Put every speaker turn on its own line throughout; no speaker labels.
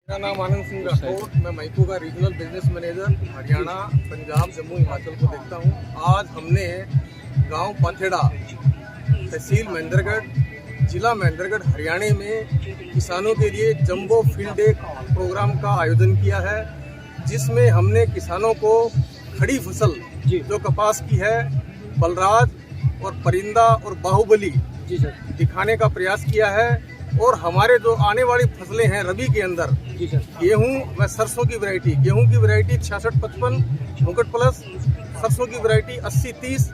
मेरा नाम आनंद सिंह राठौर, मैं मैको का regional business manager Haryana, Punjab, Jammu, Himachal को देखता हूँ। आज हमने गांव पाथेड़ा, तहसील महेंद्रगढ़, जिला महेंद्रगढ़, हरियाणा में किसानों के लिए जंबो फील्ड डे प्रोग्राम का आयोजन किया है, जिसमें हमने किसानों को खड़ी फसल जो कपास की है, बलराज और परिंदा और बाहुबली दिखाने का प्रयास किया है। और हमारे जो आने वाली फसलें हैं रबी के अंदर, गेहूं व सरसों की वैरायटी, गेहूं की वैरायटी 6655 मुकुट प्लस, सरसों की वैरायटी 8030,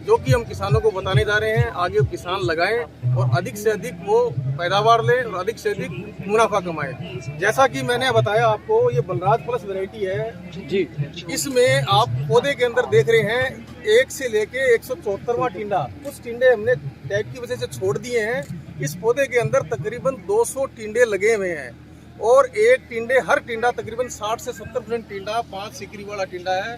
जो कि हम किसानों को बताने जा रहे हैं। आगे किसान लगाएं और अधिक से अधिक वो पैदावार लें और अधिक से अधिक मुनाफा कमाएं। जैसा कि मैंने बताया आपको, ये बलराज प्लस वैरायटी है जी। इसमें आप पौधे के अंदर देख रहे हैं 1 से लेके 174वां टिंडा। कुछ टिंडे हमने टैग की वजह से छोड़ दिए हैं। इस पौधे के अंदर तकरीबन 200 टिंडे लगे हुए हैं और हर टिंडा तकरीबन 60 से 70% टिंडा 5 सीकरी वाला टिंडा है,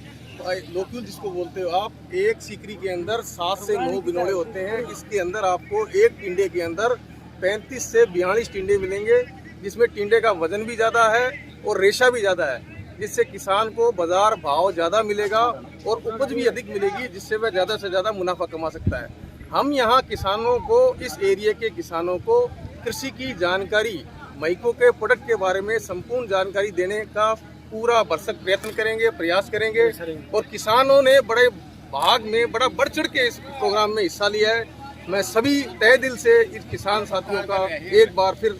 लोक्यूल जिसको बोलते हो आप। एक सीकरी के अंदर 7 से 9 बिनोड़े होते हैं। इसके अंदर आपको एक टिंडे के अंदर 35 से 42 टिंडे मिलेंगे, जिसमें टिंडे का वजन भी ज़्यादा है और रेशा भी ज़्यादा है, जिससे किसान को बाजार भाव ज़्यादा मिलेगा और उपज भी अधिक मिलेगी, जिससे वह ज़्यादा से ज़्यादा मुनाफा कमा सकता है। हम यहाँ किसानों को, इस एरिया के किसानों को कृषि की जानकारी, मैको के प्रोडक्ट के बारे में संपूर्ण जानकारी देने का पूरा भरसक प्रयत्न करेंगे, प्रयास करेंगे। और किसानों ने बड़े भाग में बड़ा बढ़ चढ़ के इस प्रोग्राम में हिस्सा लिया है। मैं सभी तहे दिल से इस किसान साथियों का एक बार फिर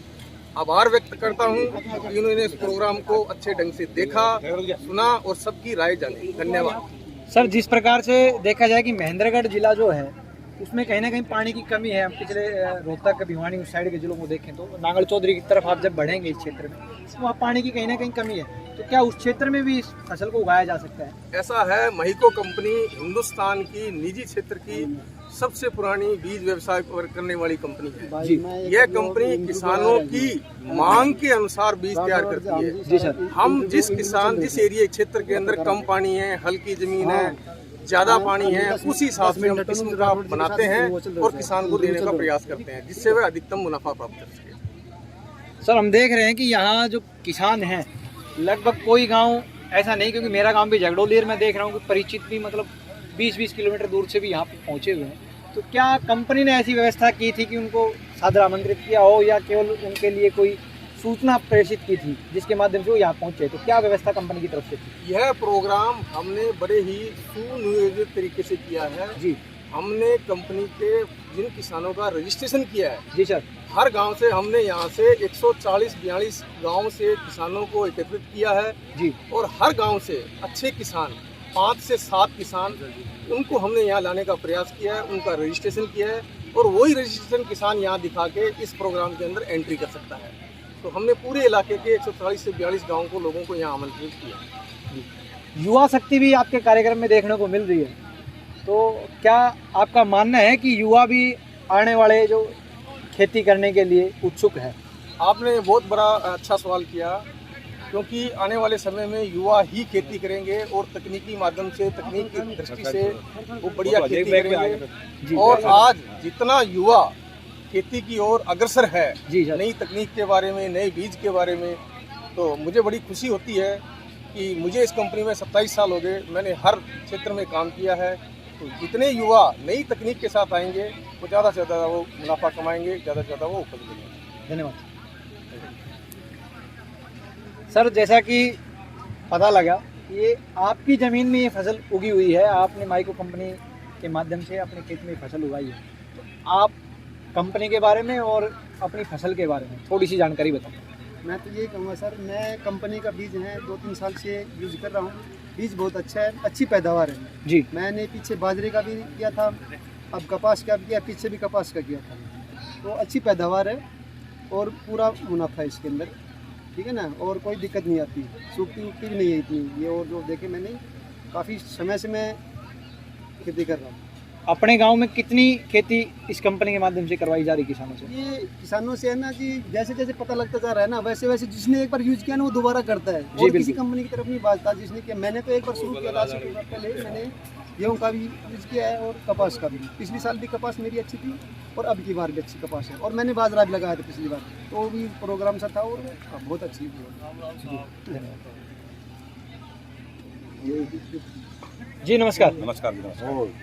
आभार व्यक्त करता हूं कि उन्होंने इस प्रोग्राम को अच्छे ढंग से देखा, सुना और सबकी राय जानी। धन्यवाद।
सर, जिस प्रकार से देखा जाए कि महेंद्रगढ़ जिला जो है उसमें कहीं ना कहीं पानी की कमी है। हम पिछले रोहतक, भिवानी उस साइड के जिलों को देखें तो नांगल चौधरी की तरफ आप जब बढ़ेंगे इस क्षेत्र में, तो वहाँ पानी की कहीं ना कहीं कमी है। तो क्या उस क्षेत्र में भी इस फसल को उगाया जा सकता है?
ऐसा है, मैको कंपनी हिंदुस्तान की निजी क्षेत्र की सबसे पुरानी बीज व्यवसाय करने वाली कंपनी है जी। यह कंपनी किसानों की मांग के अनुसार बीज तैयार करती है जी सर। हम जिस एरिया क्षेत्र के अंदर कम पानी है, हल्की जमीन है, ज्यादा पानी है, उसी हिसाब से हम किस्म का बनाते हैं और किसान को देने का प्रयास करते हैं, जिससे वह अधिकतम मुनाफा प्राप्त कर सके।
सर, हम देख रहे हैं कि यहाँ जो किसान हैं, लगभग कोई गांव ऐसा नहीं, क्योंकि मेरा गांव भी झगड़ोलेर में देख रहा हूँ कि परिचित भी मतलब 20-20 किलोमीटर दूर से भी यहाँ पे पहुँचे हुए हैं। तो क्या कंपनी ने ऐसी व्यवस्था की थी कि उनको सादर आमंत्रित किया हो, या केवल उनके लिए कोई सूचना प्रेषित की थी जिसके माध्यम से वो यहाँ पहुँचे? तो क्या व्यवस्था कंपनी की तरफ से थी?
यह प्रोग्राम हमने बड़े ही सुनियोजित तरीके से किया है जी। हमने कंपनी के जिन किसानों का रजिस्ट्रेशन किया है
जी सर,
हर गांव से हमने यहाँ से 140-42 गांव से किसानों को एकत्रित किया है जी। और हर गांव से अच्छे किसान 5 से 7 किसान, उनको हमने यहाँ लाने का प्रयास किया है, उनका रजिस्ट्रेशन किया है और वही रजिस्ट्रेशन किसान यहाँ दिखा के इस प्रोग्राम के अंदर एंट्री कर सकता है। तो हमने पूरे इलाके के 140 से 42 गाँव को लोगों को यहाँ आमंत्रित किया।
युवा शक्ति भी आपके कार्यक्रम में देखने को मिल रही है, तो क्या आपका मानना है कि युवा भी आने वाले जो खेती करने के लिए उत्सुक है?
आपने बहुत बड़ा अच्छा सवाल किया, क्योंकि आने वाले समय में युवा ही खेती करेंगे और तकनीकी माध्यम से, तकनीक की दृष्टि से वो बढ़िया खेती करेंगे। और आज जितना युवा खेती की ओर अग्रसर है, नई तकनीक के बारे में, नए बीज के बारे में, तो मुझे बड़ी खुशी होती है कि मुझे इस कंपनी में 27 साल हो गए, मैंने हर क्षेत्र में काम किया है। तो जितने युवा नई तकनीक के साथ आएंगे वो ज़्यादा से ज़्यादा वो मुनाफा कमाएंगे, ज़्यादा से ज़्यादा वो उपज देंगे।
धन्यवाद सर। जैसा कि पता लगा, ये आपकी ज़मीन में ये फसल उगी हुई है, आपने मैको कंपनी के माध्यम से अपने खेत में फसल उगाई है। तो आप कंपनी के बारे में और अपनी फसल के बारे में थोड़ी सी जानकारी बताएं।
मैं तो यही कहूँगा सर, मैं कंपनी का बीज है 2-3 साल से यूज कर रहा हूँ। बीज बहुत अच्छा है, अच्छी पैदावार है जी। मैंने पीछे बाजरे का भी किया था, अब कपास का भी किया, पीछे भी कपास का किया था। तो अच्छी पैदावार है और पूरा मुनाफा है इसके अंदर, ठीक है ना। और कोई दिक्कत नहीं आती, सूखती उगती भी नहीं है इतनी ये। और जो देखे मैंने काफ़ी समय से मैं खेती कर रहा हूँ।
अपने गांव में कितनी खेती इस कंपनी के माध्यम से करवाई जा रही किसानों से?
ये किसानों से है ना जी, जैसे जैसे पता लगता जा रहा है ना, वैसे वैसे जिसने एक बार यूज किया ना वो दोबारा करता है। और किसी कंपनी की तरफ नहीं भागता जिसने किया। मैंने तो एक बार शुरू किया था, पहले मैंने गेहूँ का भी यूज किया है और कपास का भी। पिछली साल भी कपास मेरी अच्छी थी और अब की बार भी अच्छी कपास है। और मैंने बाजरा भी लगाया था पिछली बार, तो वो भी प्रोग्राम सा था और बहुत अच्छी हुई।
जी नमस्कार।
नमस्कार।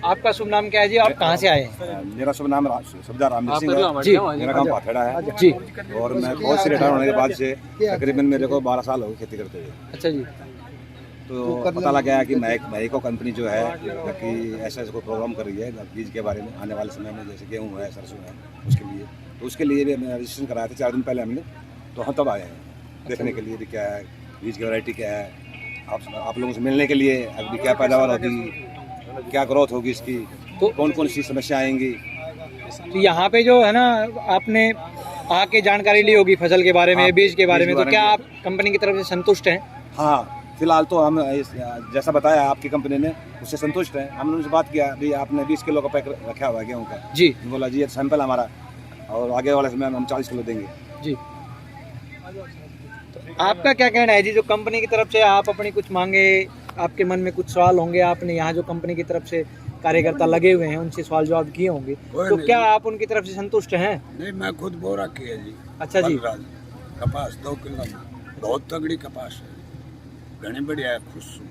आपका शुभ नाम क्या है जी? आप कहाँ से आए हैं?
मेरा शुभ नाम सुबेदार रामवीर सिंह है
जी।
मेरा गांव पाथेड़ा है
जी।
और मैं बहुत से रिटायर होने के बाद से तकरीबन मेरे को 12 साल हो गए खेती करते हुए।
अच्छा जी।
तो पता लगा है कि मैको कंपनी जो है कि ऐसा कोई प्रोग्राम कर रही है बीज के बारे में आने वाले समय में, जैसे गेहूँ है, सरसों है, उसके लिए भी हमने रजिस्ट्रेशन कराया था 4 दिन पहले हमने। तो हम तब आए हैं देखने के लिए भी क्या है बीज की वैरायटी क्या है, आप लोगों से मिलने के लिए अभी क्या पैदावार होगी, क्या ग्रोथ होगी इसकी, तो कौन कौन सी समस्या आएंगी।
तो यहाँ पे जो है ना आपने आके जानकारी ली होगी फसल के बारे में, बीज के बारे में, तो क्या आप कंपनी की तरफ से संतुष्ट हैं?
हाँ, फिलहाल तो हम जैसा बताया आपकी कंपनी ने उससे संतुष्ट हैं। हमने उनसे बात किया भी आपने 20 किलो का पैक रखा हुआ है गेहूँ का।
जी।
बोला जी ये सैंपल हमारा और आगे वाले समय हम 40 किलो देंगे।
जी। आपका क्या कहना है जी, जो कंपनी की तरफ से आप अपनी कुछ मांगे, आपके मन में कुछ सवाल होंगे, आपने यहाँ जो कंपनी की तरफ से कार्यकर्ता लगे हुए हैं उनसे सवाल जवाब किए होंगे, तो क्या आप उनकी तरफ से संतुष्ट हैं?
नहीं, मैं खुद बोरा किया जी।
अच्छा जी।
कपास 2 किलो में बहुत तगड़ी कपास है, घनी बढ़िया है, खुश हूँ।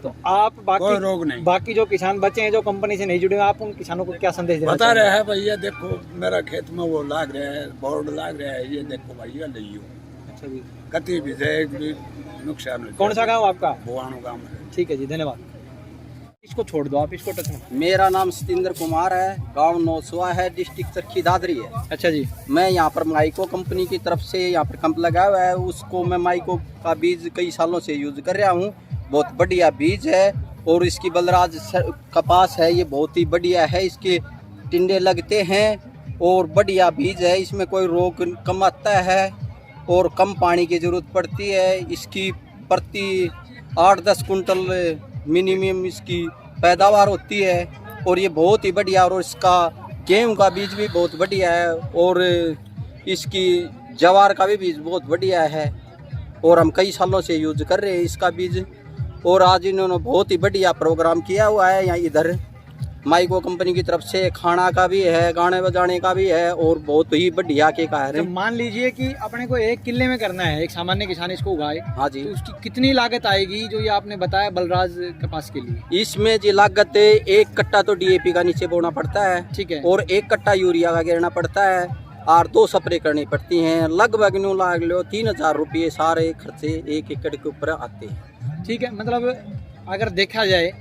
तो आप
कोई रोग नहीं।
बाकी जो किसान बचे हैं जो कंपनी से नहीं जुड़े, आप उन किसानों को क्या संदेश देना
बता रहे हैं भैया देखो मेरा खेत में वो लाग रहा है, बोर्ड लाग रहा है, ये देखो भैया लियो।
अच्छा जी।
कति भी जाए भी नुकसान हो।
कौन सा गाँव आपका?
बुआणु गाँव है।
ठीक है जी, धन्यवाद। इसको छोड़ दो, आप इसको टच में।
मेरा नाम सतिंदर कुमार है, गांव नौसवा है, डिस्ट्रिक्ट चरखी दादरी है।
अच्छा जी।
मैं यहाँ पर माइको कंपनी की तरफ से यहाँ पर कैंप लगाया हुआ है, उसको मैं माइको का बीज कई सालों से यूज कर रहा हूँ। बहुत बढ़िया बीज है और इसकी बलराज कपास है, ये बहुत ही बढ़िया है, इसके टिंडे लगते हैं और बढ़िया बीज है। इसमें कोई रोग कम आता है और कम पानी की ज़रूरत पड़ती है। इसकी प्रति 8-10 कुंटल मिनिमम इसकी पैदावार होती है और ये बहुत ही बढ़िया। और इसका गेहूं का बीज भी बहुत बढ़िया है और इसकी जवार का भी बीज बहुत बढ़िया है और हम कई सालों से यूज कर रहे हैं इसका बीज। और आज इन्होंने बहुत ही बढ़िया प्रोग्राम किया हुआ है यहाँ इधर माइको कंपनी की तरफ से, खाना का भी है, गाने बजाने का भी है और बहुत ही बढ़िया के का है।
तो मान लीजिए कि अपने को 1 किले में करना है, एक सामान्य किसान इसको उगाए,
हाँ जी,
तो उसकी कितनी लागत आएगी जो ये आपने बताया बलराज कपास के लिए?
इसमें जी लागत 1 कट्टा तो DAP का नीचे बोना पड़ता है,
ठीक है,
और 1 कट्टा यूरिया का गिरना पड़ता है और 2 स्प्रे करनी पड़ती हैं। लगभग न्यू लाग लो 3000 रुपये सारे खर्चे 1 एकड़ के ऊपर आते हैं।
ठीक है। मतलब अगर देखा जाए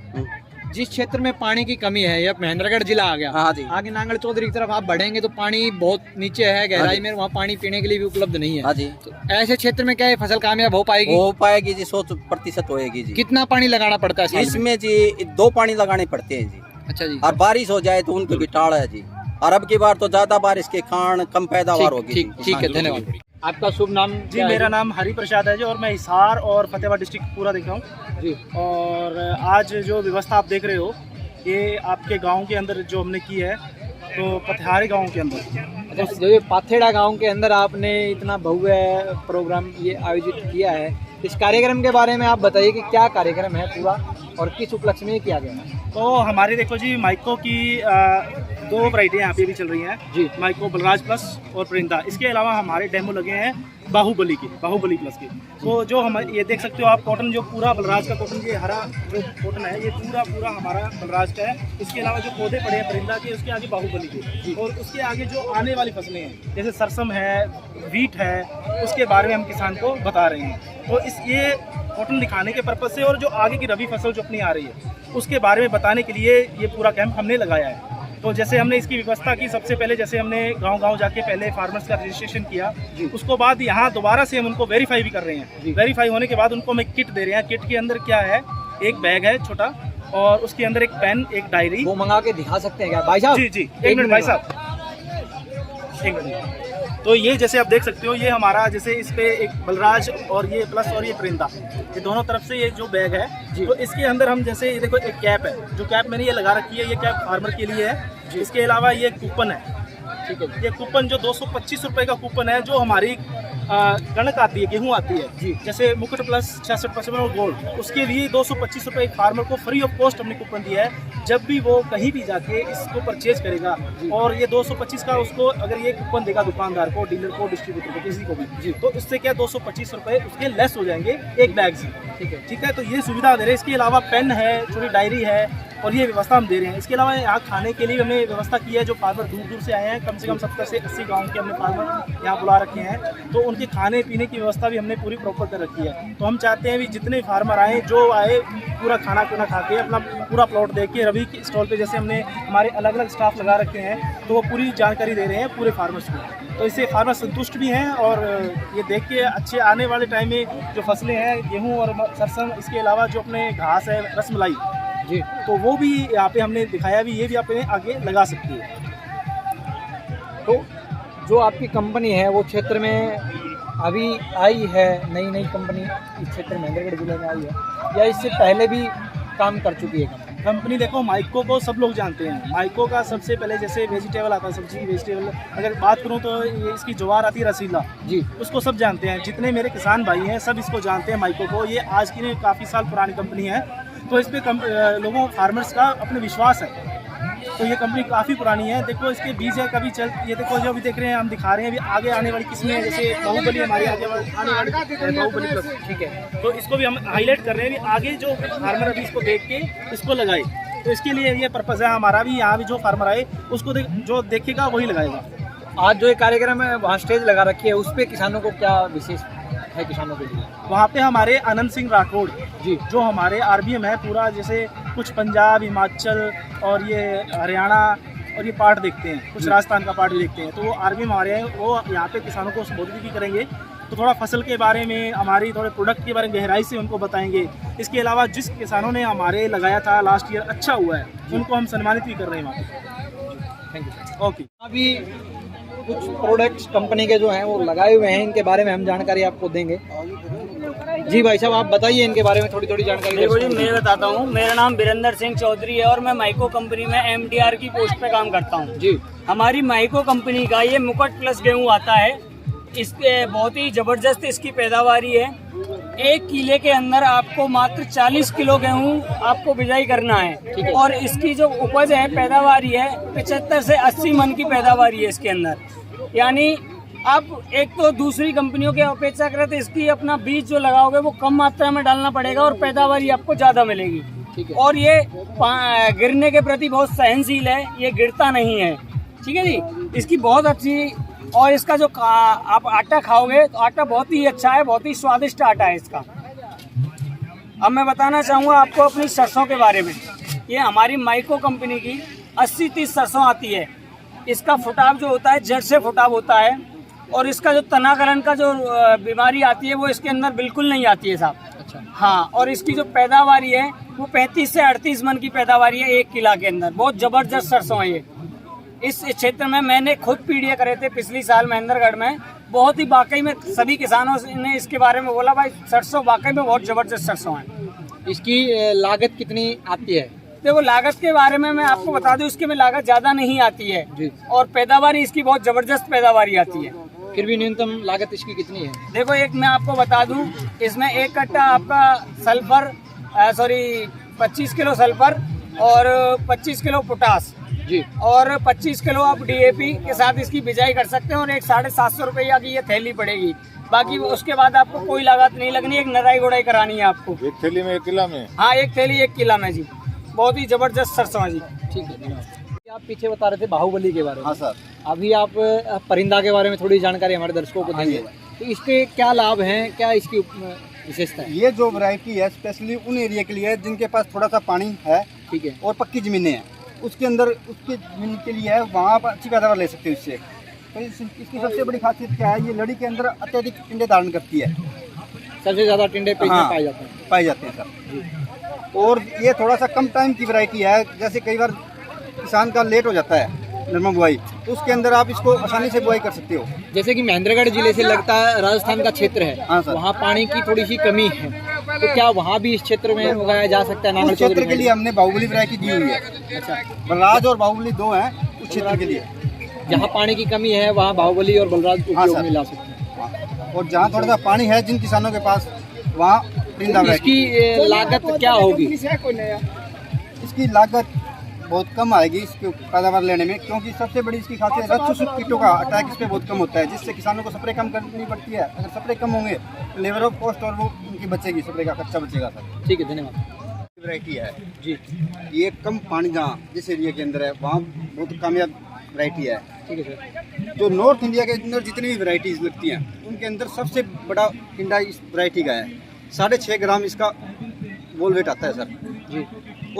जिस क्षेत्र में पानी की कमी है, या महेंद्रगढ़ जिला आ गया,
हाँ जी,
आगे नांगल चौधरी की तरफ आप बढ़ेंगे तो पानी बहुत नीचे है गहराई में, वहाँ पानी पीने के लिए भी उपलब्ध नहीं है।
हाँ जी,
तो ऐसे क्षेत्र में क्या ये फसल कामयाब हो पाएगी?
हो पाएगी जी, 100% होएगी जी।
कितना पानी लगाना पड़ता है
इसमें जी 2 पानी लगाने पड़ते हैं जी।
अच्छा जी।
और बारिश हो जाए तो उनकी भी टाड़ है जी, और अब की बार तो ज्यादा बारिश के कारण कम पैदावार होगी।
ठीक है, धन्यवाद। आपका शुभ नाम?
जी मेरा नाम हरि प्रसाद है जी, और मैं हिसार और फतेहाबाद डिस्ट्रिक्ट पूरा देख रहा हूँ
जी।
और आज जो व्यवस्था आप देख रहे हो ये आपके गांव के अंदर जो हमने की है, तो पथिहारी गांव के अंदर।
अच्छा, जो ये पाथेड़ा गांव के अंदर आपने इतना भव्य प्रोग्राम ये आयोजित किया है, इस कार्यक्रम के बारे में आप बताइए कि क्या कार्यक्रम है पूरा और किस उपलक्ष्य में किया गया है?
तो हमारी देखो जी माइको की 2 वैरायटियाँ यहाँ पे भी चल रही हैं
जी,
माइको बलराज प्लस और परिंदा। इसके अलावा हमारे डेमो लगे हैं बाहुबली प्लस की। तो जो हम ये देख सकते हो आप, कॉटन जो पूरा बलराज का कॉटन, ये हरा जो कॉटन है ये पूरा हमारा बलराज का है। इसके अलावा जो पौधे पड़े हैं परिंदा के, उसके आगे बाहुबली के, और उसके आगे जो आने वाली फसलें हैं जैसे सरसम है, वीट है, उसके बारे में हम किसान को बता रहे हैं। तो ये कॉटन दिखाने के पर्पज़ से और जो आगे की रबी फसल जो अपनी आ रही है उसके बारे में बताने के लिए ये पूरा कैंप हमने लगाया है। तो जैसे हमने इसकी व्यवस्था की, सबसे पहले जैसे हमने गांव-गांव जाके पहले फार्मर्स का रजिस्ट्रेशन किया, उसको बाद यहाँ दोबारा से हम उनको वेरीफाई भी कर रहे हैं। वेरीफाई होने के बाद उनको हम एक किट दे रहे हैं। किट के अंदर क्या है, एक बैग है छोटा और उसके अंदर एक पेन, एक डायरी।
वो मंगा के दिखा सकते हैं क्या भाई साहब?
जी, 1 मिनट भाई साहब, 1 मिनट। तो ये जैसे आप देख सकते हो, ये हमारा जैसे इस पे एक बलराज और ये प्लस और ये परिंदा, ये दोनों तरफ से ये जो बैग है, तो इसके अंदर हम जैसे ये देखो एक कैप है, जो कैप मैंने ये लगा रखी है, ये कैप फार्मर के लिए है। इसके अलावा ये कूपन है, ठीक है, ये कूपन जो 225 रुपये का कूपन है, जो हमारी कणक आती है, गेहूं आती है जी, जैसे मुकुट प्लस 66% और गोल्ड, उसके लिए 225 रुपये एक फार्मर को फ्री ऑफ कॉस्ट हमने कूपन दिया है। जब भी वो कहीं भी जाके इसको परचेज करेगा और ये 225 का उसको अगर ये कूपन देगा दुकानदार को, डीलर को, डिस्ट्रीब्यूटर को, किसी को भी जी, तो इससे क्या 225 रुपये उसके लेस हो जाएंगे एक बैग से। ठीक है, तो ये सुविधा दे रहे हैं। इसके अलावा पेन है, छोटी डायरी है और ये व्यवस्था हम दे रहे हैं। इसके अलावा यहाँ खाने के लिए हमने व्यवस्था की है। जो फार्मर दूर दूर से आए हैं, कम से कम 70 से 80 गांव के हमने फार्मर यहाँ बुला रखे हैं, तो उनके खाने पीने की व्यवस्था भी हमने पूरी प्रॉपर कर रखी है। तो हम चाहते हैं भी जितने फार्मर आए, जो आए, पूरा खाना पीना खा के अपना पूरा प्लॉट देख के, रवि के स्टॉल पे जैसे हमने हमारे अलग अलग स्टाफ लगा रखे हैं, तो वो पूरी जानकारी दे रहे हैं पूरे फार्मर्स को। तो इससे फार्मर संतुष्ट भी हैं और ये देख के अच्छे आने वाले टाइम में जो फसलें हैं, गेहूँ और सरसों, इसके अलावा जो अपने घास है, रसमलाई जी, तो वो भी यहाँ पे हमने दिखाया भी, ये भी आप आगे लगा सकती है।
तो जो आपकी कंपनी है वो क्षेत्र में अभी आई है, नई नई कंपनी इस क्षेत्र में महेंद्रगढ़ जिले में आई है, या इससे पहले भी काम कर चुकी है
कंपनी? देखो, माइको को सब लोग जानते हैं। माइको का सबसे पहले जैसे वेजिटेबल आता है, सब्जी वेजिटेबल, अगर बात करूं तो ये इसकी ज्वार आती है रसीला जी, उसको सब जानते हैं। जितने मेरे किसान भाई हैं सब इसको जानते हैं माइको को। ये आज की नहीं, काफ़ी साल पुरानी कंपनी है, तो इस पर लोगों फार्मर्स का अपने विश्वास है। तो ये कंपनी काफ़ी पुरानी है। देखो इसके बीज है, कभी चल, ये देखो जो अभी देख रहे हैं, हम दिखा रहे हैं, अभी आगे आने वाली किस्में, जैसे बाहुबली हमारी आगे आने वाली बाहुबली प्लस, ठीक है, तो इसको भी हम हाईलाइट कर रहे हैं भी आगे जो फार्मर अभी इसको देख के इसको लगाए। तो इसके लिए ये पर्पज़ है हमारा भी, यहाँ भी जो फार्मर आए उसको जो देखेगा वही लगाएगा।
आज जो ये कार्यक्रम है वहाँ स्टेज लगा रखी है, उस पर किसानों को क्या विशेष है किसानों के लिए?
वहाँ पे हमारे आनंद सिंह राठौड़
जी, जो
हमारे आरबीएम है पूरा, जैसे कुछ पंजाब, हिमाचल और ये हरियाणा और ये पार्ट देखते हैं, कुछ राजस्थान का पार्ट भी देखते हैं, तो वो आरबीएम हमारे हैं, वो यहाँ पे किसानों को संबोधित भी करेंगे। तो थोड़ा फसल के बारे में, हमारी थोड़े प्रोडक्ट के बारे में गहराई से उनको बताएंगे। इसके अलावा जिस किसानों ने हमारे लगाया था लास्ट ईयर, अच्छा हुआ है, उनको हम सम्मानित भी कर रहे हैं वहाँ पे।
Thank you.
ओके,
अभी कुछ प्रोडक्ट्स कंपनी के जो हैं वो लगाए हुए हैं, इनके बारे में हम जानकारी आपको देंगे। जी भाई साहब, आप बताइए इनके बारे में थोड़ी थोड़ी जानकारी।
देखो जी, मैं बताता हूँ। मेरा नाम वीरेंद्र सिंह चौधरी है और मैं माइको कंपनी में एमडीआर की पोस्ट पे काम करता हूँ जी। हमारी माइको कंपनी का ये मुकुट प्लस गेहूँ आता है, इसके बहुत ही ज़बरदस्त इसकी पैदावारी है। 1 किले के अंदर आपको मात्र 40 किलो गेहूँ आपको बिजाई करना है और इसकी जो उपज है, पैदावारी है, 75 से 80 मन की पैदावारी है इसके अंदर। यानी आप एक तो दूसरी कंपनियों के अपेक्षा करें तो इसकी अपना बीज जो लगाओगे वो कम मात्रा में डालना पड़ेगा और पैदावारी आपको ज़्यादा मिलेगी। ठीक है, और ये गिरने के प्रति बहुत सहनशील है, ये गिरता नहीं है। ठीक है जी, इसकी बहुत अच्छी, और इसका जो आप आटा खाओगे तो आटा बहुत ही अच्छा है, बहुत ही स्वादिष्ट आटा है इसका। अब मैं बताना चाहूँगा आपको अपनी सरसों के बारे में। ये हमारी माइको कंपनी की 80-30 सरसों आती है। इसका फुटाव जो होता है, जड़ से फुटाव होता है, और इसका जो तनाकरण का जो बीमारी आती है वो इसके अंदर बिल्कुल नहीं आती है साहब। अच्छा, हाँ, और इसकी जो पैदावारी है वो 35 से 38 मन की पैदावारी है 1 किला के अंदर। बहुत ज़बरदस्त सरसों है ये। इस क्षेत्र में मैंने खुद पीढ़ियाँ करे थे पिछली साल महेंद्रगढ़ में, बहुत ही वाकई में सभी किसानों ने इसके बारे में बोला, भाई सरसों वाकई में बहुत ज़बरदस्त सरसों है।
इसकी लागत कितनी आती है?
देखो, लागत के बारे में मैं आपको बता दूं, इसकी में लागत ज़्यादा नहीं आती है जी, और पैदावारी इसकी बहुत ज़बरदस्त पैदावारी आती है।
फिर भी न्यूनतम लागत इसकी कितनी है?
देखो, एक मैं आपको बता दूं, इसमें 1 कट्टा आपका सल्फर 25 किलो सल्फर और 25 किलो पोटास जी, और 25 किलो आप डीएपी के साथ इसकी बिजाई कर सकते हैं, और एक 750 रुपया की ये थैली पड़ेगी। बाकी उसके बाद आपको कोई लागत नहीं लगनी, एक नराई गुड़ाई करानी है आपको।
1 थैली में 1 किला में?
हाँ, 1 थैली 1 किला में जी। बहुत ही जबरदस्त सरसों है जी।
ठीक है, आप पीछे बता रहे थे बाहुबली के बारे में।
हाँ सर।
अभी आप परिंदा के बारे में थोड़ी जानकारी हमारे दर्शकों को देंगे। तो इसके क्या लाभ हैं, क्या इसकी विशेषता है?
ये जो वैरायटी है स्पेशली उन एरिया के लिए है जिनके पास थोड़ा सा पानी है, ठीक है, और पक्की ज़मीनें हैं, उसके अंदर उसके ज़मीन के लिए है, वहाँ पर अच्छी पैदावार ले सकते हैं इससे। तो इसकी सबसे बड़ी खासियत क्या है, ये लड़ी के अंदर अत्यधिक टिंडे धारण करती है।
सबसे ज़्यादा टिंडे पेज में पाए जाते हैं
सर। और ये थोड़ा सा कम टाइम की वैरायटी है, जैसे कई बार किसान का लेट हो जाता है नरमा बुआई, तो उसके अंदर आप इसको आसानी से बुआई कर सकते हो।
जैसे कि महेंद्रगढ़ जिले से लगता है राजस्थान का क्षेत्र है,
हाँ सर,
वहाँ पानी की थोड़ी सी कमी है, तो क्या वहाँ भी इस क्षेत्र में उगाया जा सकता है?
उस क्षेत्र के लिए हमने बाहुबली वैरायटी दी हुई है। अच्छा, बलराज और बाहुबली 2 हैं उस क्षेत्र के लिए।
जहाँ पानी की कमी है वहाँ बाहुबली और बलराज उपयोग में ला सकते हैं।
और जहाँ थोड़ा सा पानी है जिन किसानों के पास वहाँ परिंदा वैरायटी।
इसकी लागत क्या होगी?
इसकी लागत बहुत कम आएगी इसकी पैदावार लेने में, क्योंकि सबसे बड़ी इसकी खासियत रक्त कीटों का अटैक इस पर बहुत कम होता है, जिससे किसानों को स्प्रे कम करनी पड़ती है। अगर स्प्रे कम होंगे तो लेबर ऑफ कॉस्ट और वो उनकी बचेगी, स्प्रे का खर्चा बचेगा सर।
ठीक है, धन्यवाद
वैरायटी है
जी।
ये कम पानी जहाँ जिस एरिया के अंदर है वहाँ बहुत कामयाब वैरायटी है।
ठीक है सर।
जो नॉर्थ इंडिया के अंदर जितनी भी वैरायटीज़ लगती हैं उनके अंदर सबसे बड़ा टिंडा इस वैरायटी का है। 6.5 ग्राम इसका बोल वेट आता है सर
जी।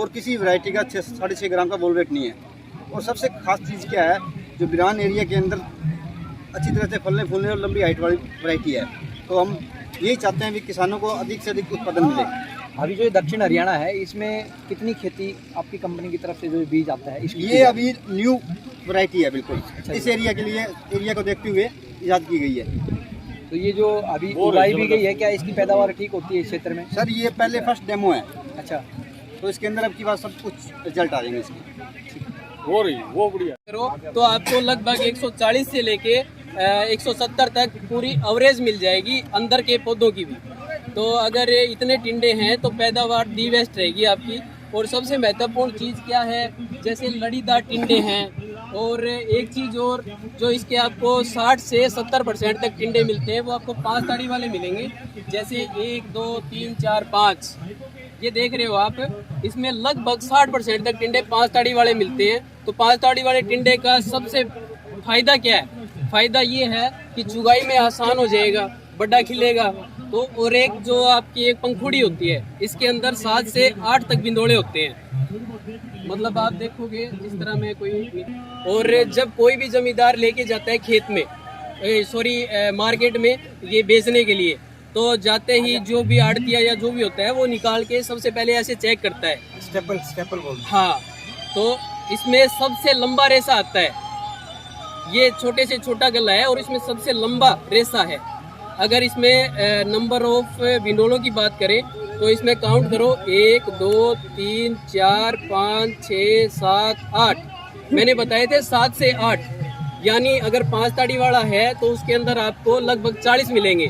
और किसी वैरायटी का 6.5 ग्राम का बोल वेट नहीं है। और सबसे खास चीज़ क्या है, जो बिरान एरिया के अंदर अच्छी तरह से फलने फूलने और लंबी हाइट वाली वैरायटी है। तो हम यही चाहते हैं कि किसानों को अधिक से अधिक उत्पादन मिले।
अभी जो दक्षिण हरियाणा है इसमें कितनी खेती आपकी कंपनी की तरफ से जो बीज आता है इसकी?
ये अभी न्यू वैरायटी है बिल्कुल। इस एरिया के लिए, एरिया को देखते हुए इजाद की गई है।
तो ये जो अभी उगाई भी गई है, क्या इसकी पैदावार ठीक होती है इस क्षेत्र में?
सर ये पहले फर्स्ट डेमो है,
अच्छा।
तो इसके अंदर अब की बात सब कुछ रिजल्ट आ जाएंगे इसके।
हो रही वो बढ़िया।
तो आपको लगभग 140 से लेके 170 तक पूरी एवरेज मिल जाएगी अंदर के पौधों की भी। तो अगर इतने टिंडे हैं तो पैदावार दी बेस्ट रहेगी आपकी। और सबसे महत्वपूर्ण चीज़ क्या है, जैसे लड़ीदार टिंडे हैं। और एक चीज़ और, जो इसके आपको 60 से 70% तक टिंडे मिलते हैं वो आपको 5 ताड़ी वाले मिलेंगे। जैसे 1 2 3 4 5 ये देख रहे हो आप, इसमें लगभग 60% तक टिंडे 5 ताड़ी वाले मिलते हैं। तो 5 ताड़ी वाले टिंडे का सबसे फ़ायदा क्या है? फ़ायदा ये है कि चुगाई में आसान हो जाएगा, बड़ा खिलेगा। तो और एक जो आपकी एक पंखुड़ी होती है, इसके अंदर 7 से 8 तक बिंदोड़े होते हैं। मतलब आप देखोगे जिस तरह में कोई, और जब कोई भी जमींदार लेके जाता है खेत में, मार्केट में ये बेचने के लिए, तो जाते ही जो भी आड़तिया या जो भी होता है वो निकाल के सबसे पहले ऐसे चेक करता है,
स्टेपल बोल।
हाँ, तो इसमें सबसे लंबा रेसा आता है। ये छोटे से छोटा गला है और इसमें सबसे लंबा रेसा है। अगर इसमें नंबर ऑफ विंडोलों की बात करें तो इसमें काउंट करो 1 2 3 4 5 6 7 8। मैंने बताए थे 7 से 8, यानी अगर 5 ताड़ी वाला है तो उसके अंदर आपको लगभग 40 मिलेंगे।